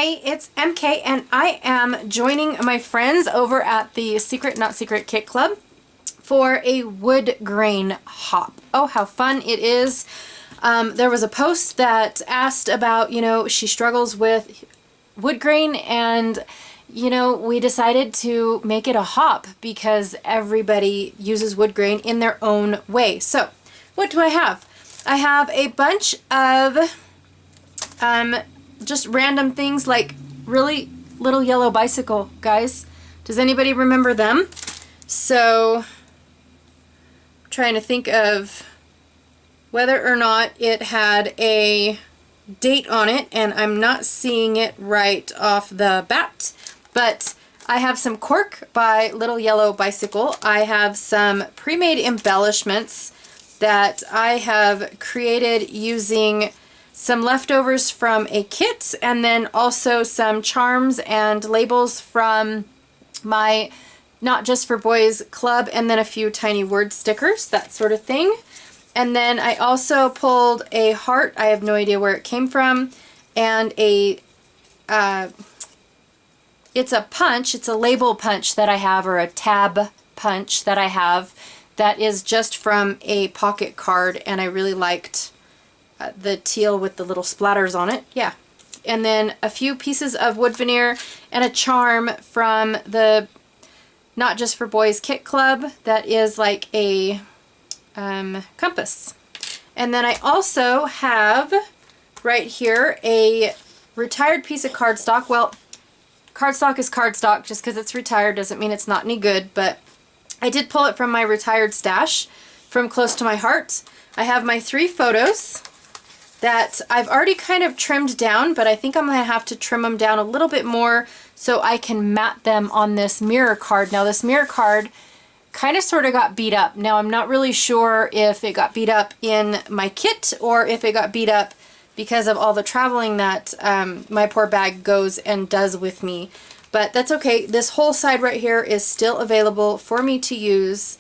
Hey, it's MK and I am joining my friends over at the Secret Not Secret Kit Club for a wood grain hop. Oh, how fun it is. There was a post that asked about, she struggles with wood grain, and we decided to make it a hop because everybody uses wood grain in their own way. So what do I have? I have a bunch of just random things like really little yellow bicycle guys. Does anybody remember them? So I'm trying to think of whether or not it had a date on it, and I'm not seeing it right off the bat. But I have some cork by Little Yellow Bicycle. I have some pre-made embellishments that I have created using some leftovers from a kit, and then also some charms and labels from my Not Just for Boys club, and then a few tiny word stickers, that sort of thing. And then I also pulled a heart, I have no idea where it came from, and a it's a punch, it's a label punch that I have, or a tab punch that I have, that is just from a pocket card, and I really liked the teal with the little splatters on it. Yeah. And then a few pieces of wood veneer and a charm from the Not Just for Boys Kit Club that is like a compass. And then I also have right here a retired piece of cardstock. Well, cardstock is cardstock. Just because it's retired doesn't mean it's not any good, but I did pull it from my retired stash from Close to My Heart. I have my 3 photos that I've already kind of trimmed down, but I think I'm going to have to trim them down a little bit more so I can mat them on this mirror card. Now this mirror card kind of sort of got beat up. Now I'm not really sure if it got beat up in my kit or if it got beat up because of all the traveling that my poor bag goes and does with me. But that's okay. This whole side right here is still available for me to use.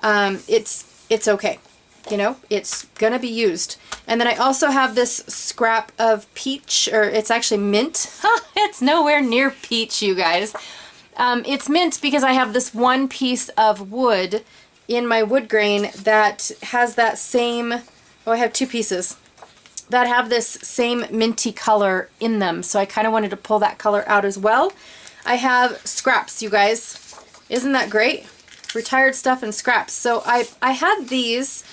It's okay. It's gonna be used. And then I also have this scrap of peach, or it's actually mint. It's nowhere near peach, you guys. It's mint because I have this one piece of wood in my wood grain that has that same, I have 2 pieces that have this same minty color in them. So I kind of wanted to pull that color out as well. I have scraps, you guys. Isn't that great? Retired stuff and scraps. So I had these.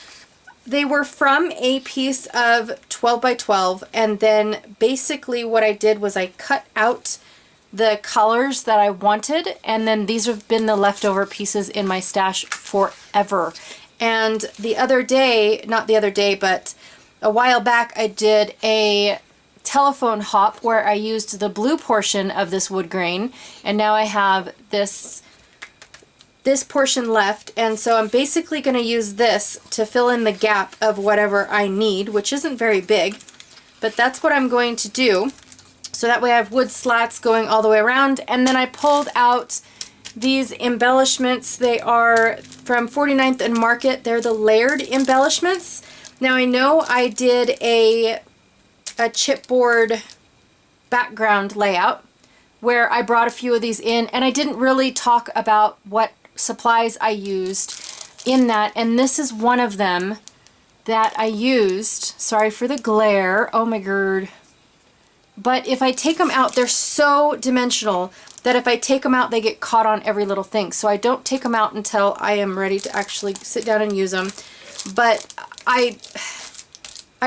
They were from a piece of 12 by 12, and then basically what I did was I cut out the colors that I wanted, and then these have been the leftover pieces in my stash forever. And the other day, not the other day, but a while back, I did a telephone hop where I used the blue portion of this wood grain, and now I have this portion left, and so I'm basically going to use this to fill in the gap of whatever I need, which isn't very big, but that's what I'm going to do. So that way I have wood slats going all the way around. And then I pulled out these embellishments. They are from 49th and Market. They're the layered embellishments. Now I know I did a chipboard background layout where I brought a few of these in, and I didn't really talk about what supplies I used in that, and this is one of them that I used. Sorry for the glare. Oh my god. But if I take them out, they're so dimensional that if I take them out, they get caught on every little thing. So I don't take them out until I am ready to actually sit down and use them. But I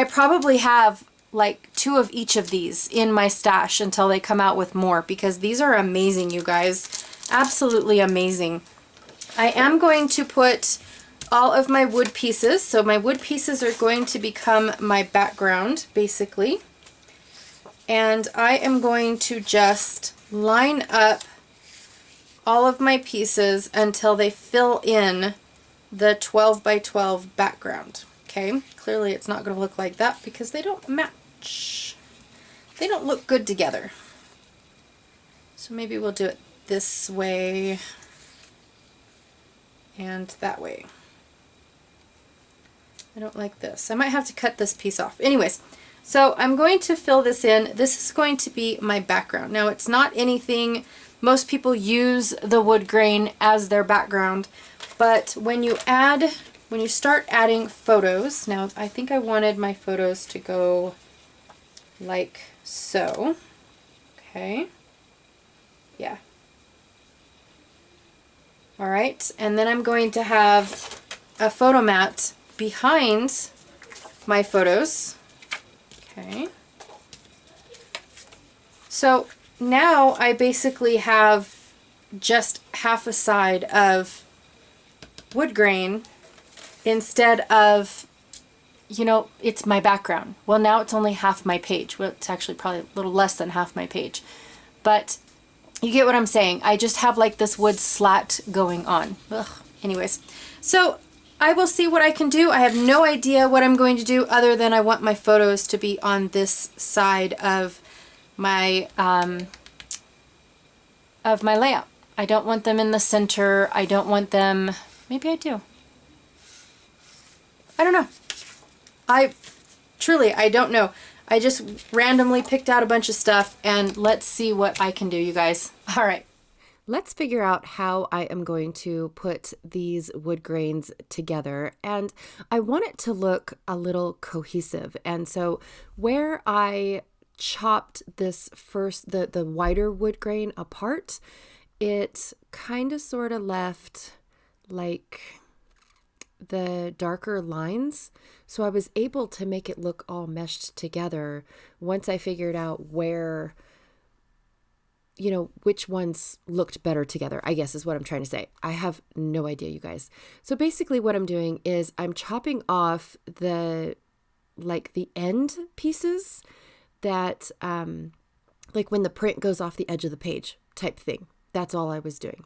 probably have like 2 of each of these in my stash until they come out with more, because these are amazing, you guys. Absolutely amazing. I am going to put all of my wood pieces, so my wood pieces are going to become my background, basically. And I am going to just line up all of my pieces until they fill in the 12 by 12 background. Okay, clearly it's not going to look like that because they don't match. They don't look good together. So maybe we'll do it this way and that way. I don't like this. I might have to cut this piece off. Anyways, So I'm going to fill this in. This is going to be my background. Now it's not anything, most people use the wood grain as their background, but when you start adding photos, now I think I wanted my photos to go like so. Okay. Yeah. All right. And then I'm going to have a photo mat behind my photos. Okay. So now I basically have just half a side of wood grain instead of, you know, it's my background. Well, now it's only half my page. Well, it's actually probably a little less than half my page. But you get what I'm saying. I just have like this wood slat going on. Ugh. Anyways, so I will see what I can do. I have no idea what I'm going to do other than I want my photos to be on this side of my layout. I don't want them in the center. I don't want them, maybe I do. I don't know. I don't know. I just randomly picked out a bunch of stuff and let's see what I can do, you guys. All right. Let's figure out how I am going to put these wood grains together. And I want it to look a little cohesive. And so where I chopped this first, the wider wood grain apart, it kind of sort of left like the darker lines. So I was able to make it look all meshed together once I figured out where, you know, which ones looked better together, I guess is what I'm trying to say. I have no idea, you guys. So basically what I'm doing is I'm chopping off the end pieces that, like when the print goes off the edge of the page type thing. That's all I was doing.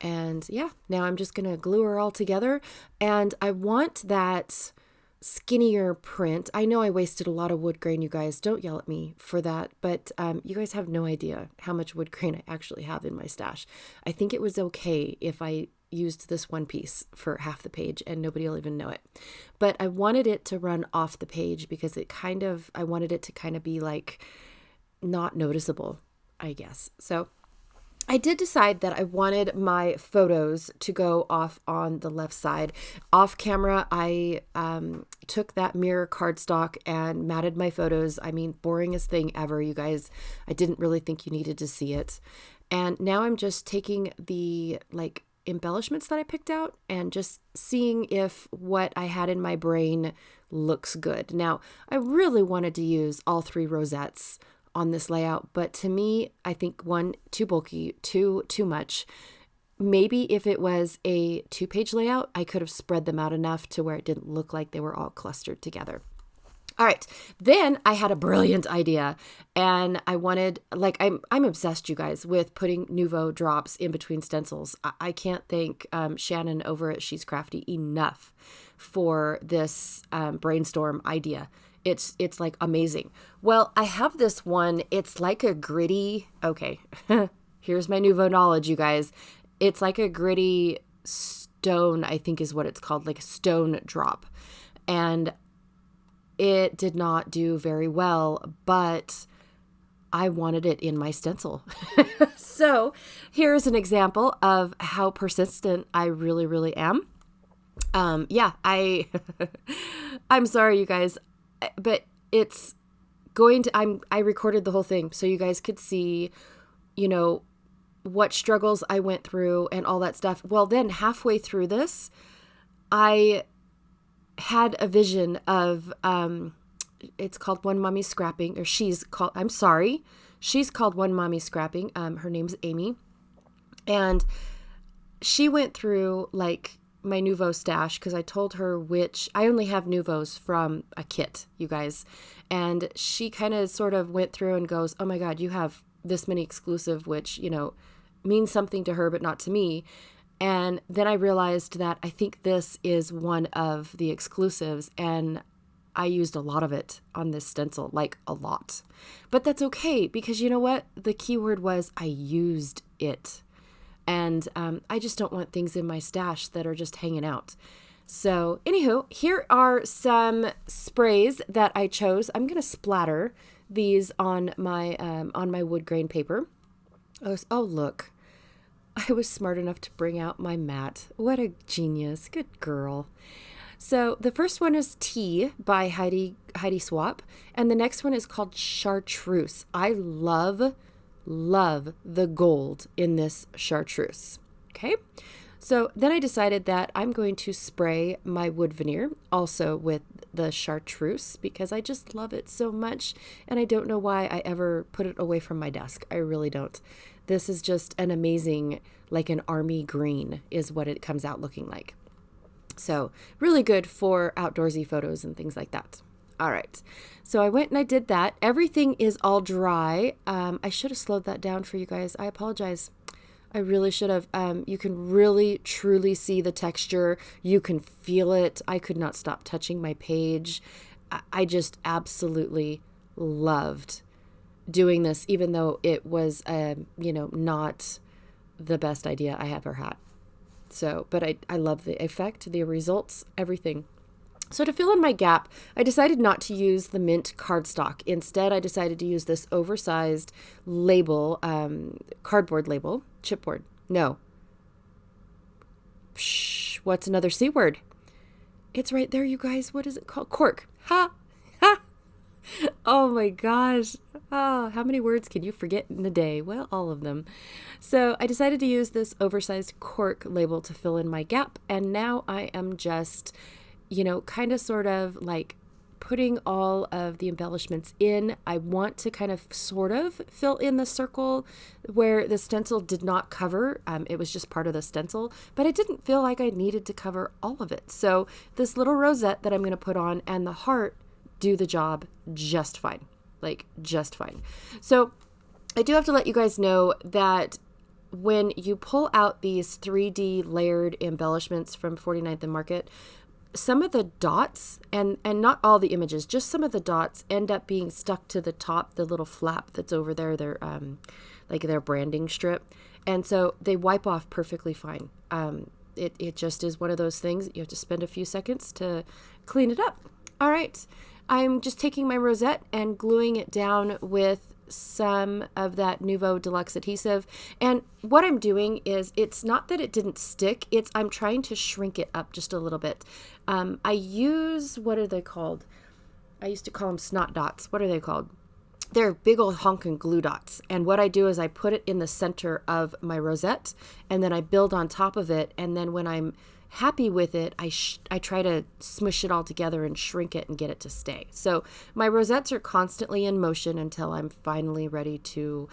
And yeah, now I'm just going to glue her all together. And I want that skinnier print. I know I wasted a lot of wood grain, you guys. Don't yell at me for that. But you guys have no idea how much wood grain I actually have in my stash. I think it was okay if I used this one piece for half the page and nobody will even know it. But I wanted it to run off the page because I wanted it to kind of be like not noticeable, I guess. So I did decide that I wanted my photos to go off on the left side. Off camera, I took that mirror cardstock and matted my photos. I mean, boringest thing ever, you guys. I didn't really think you needed to see it. And now I'm just taking the like embellishments that I picked out and just seeing if what I had in my brain looks good. Now, I really wanted to use all 3 rosettes on this layout, but to me, I think 1, too bulky, 2, too much. Maybe if it was a 2-page layout, I could have spread them out enough to where it didn't look like they were all clustered together. All right, then I had a brilliant idea, and I wanted, like, I'm obsessed, you guys, with putting Nuvo drops in between stencils. I can't thank Shannon over at She's Crafty enough for this brainstorm idea. It's like amazing. Well, I have this one. It's like a gritty, okay, here's my Nuvo knowledge, you guys. It's like a gritty stone, I think is what it's called, like a stone drop. And it did not do very well, but I wanted it in my stencil. So here's an example of how persistent I really, really am. Yeah, I'm sorry, you guys. But it's going to, I recorded the whole thing so you guys could see, you know, what struggles I went through and all that stuff. Well, then halfway through this, I had a vision of, it's called One Mommy Scrapping, or she's called One Mommy Scrapping. Her name's Amy. And she went through like my Nuvo stash because I told her I only have Nuvos from a kit, you guys. And she kind of sort of went through and goes, oh my God, you have this many exclusive, which, you know, means something to her, but not to me. And then I realized that I think this is one of the exclusives, and I used a lot of it on this stencil, like a lot. But that's okay, because you know what? The key word was I used it. And I just don't want things in my stash that are just hanging out. So anywho, here are some sprays that I chose. I'm going to splatter these on my wood grain paper. Oh, look. I was smart enough to bring out my mat. What a genius. Good girl. So the first one is Tea by Heidi Swap, and the next one is called Chartreuse. I love the gold in this chartreuse. Okay. So then I decided that I'm going to spray my wood veneer also with the chartreuse because I just love it so much, and I don't know why I ever put it away from my desk. I really don't. This is just an amazing, like an army green is what it comes out looking like. So really good for outdoorsy photos and things like that. All right. So I went and I did that. Everything is all dry. I should have slowed that down for you guys. I apologize. I really should have. You can really, truly see the texture. You can feel it. I could not stop touching my page. I just absolutely loved doing this, even though it was, not the best idea I ever had. So, but I love the effect, the results, everything. So to fill in my gap, I decided not to use the mint cardstock. Instead, I decided to use this oversized label, cardboard label, chipboard. No. What's another C word? It's right there, you guys. What is it called? Cork. Ha! Ha! Oh my gosh. Oh, how many words can you forget in a day? Well, all of them. So I decided to use this oversized cork label to fill in my gap. And now I am just, kind of sort of like putting all of the embellishments in. I want to kind of sort of fill in the circle where the stencil did not cover. It was just part of the stencil, but I didn't feel like I needed to cover all of it. So this little rosette that I'm going to put on and the heart do the job just fine. Like just fine. So I do have to let you guys know that when you pull out these 3D layered embellishments from 49th and Market, some of the dots, and not all the images, just some of the dots end up being stuck to the top, the little flap that's over there, their branding strip. And so they wipe off perfectly fine. It just is one of those things. You have to spend a few seconds to clean it up. All right. I'm just taking my rosette and gluing it down with some of that Nuvo Deluxe adhesive. And what I'm doing is, it's not that it didn't stick, I'm trying to shrink it up just a little bit. I use, what are they called? I used to call them snot dots. What are they called? They're big old honking glue dots. And what I do is I put it in the center of my rosette, and then I build on top of it. And then when I'm happy with it, I try to smush it all together and shrink it and get it to stay. So my rosettes are constantly in motion until I'm finally ready to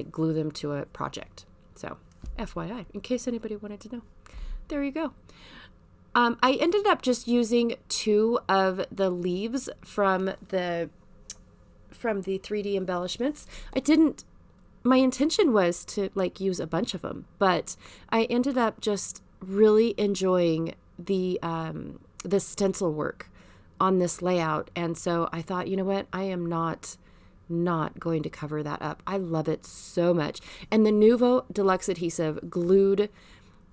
glue them to a project. So FYI, in case anybody wanted to know. There you go. I ended up just using 2 of the leaves from the 3D embellishments. My intention was to use a bunch of them, but I ended up just really enjoying the stencil work on this layout. And so I thought, you know what? I am not going to cover that up. I love it so much. And the Nuvo Deluxe adhesive glued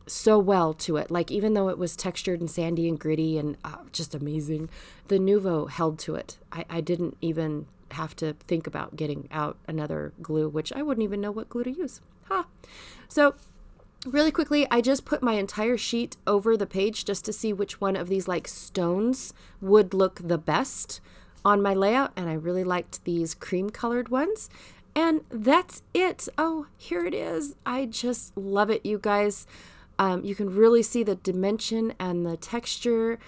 so well to it. Even though it was textured and sandy and gritty and just amazing, the Nuvo held to it. I didn't even have to think about getting out another glue, which I wouldn't even know what glue to use. So really quickly, I just put my entire sheet over the page just to see which one of these stones would look the best on my layout. And I really liked these cream colored ones. And that's it. Oh, here it is. I just love it, you guys. You can really see the dimension and the texture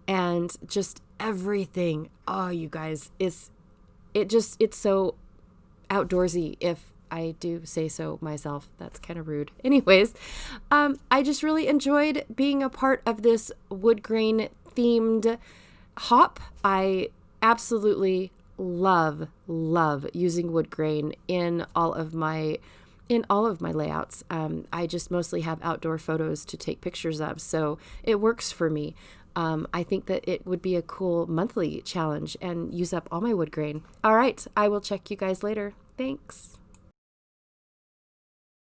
and just everything. Oh, you guys, it's so outdoorsy, if I do say so myself. That's kind of rude. Anyways, I just really enjoyed being a part of this wood grain themed hop. I absolutely love using wood grain in all of my layouts. I just mostly have outdoor photos to take pictures of, so it works for me. I think that it would be a cool monthly challenge and use up all my wood grain. All right, I will check you guys later. Thanks.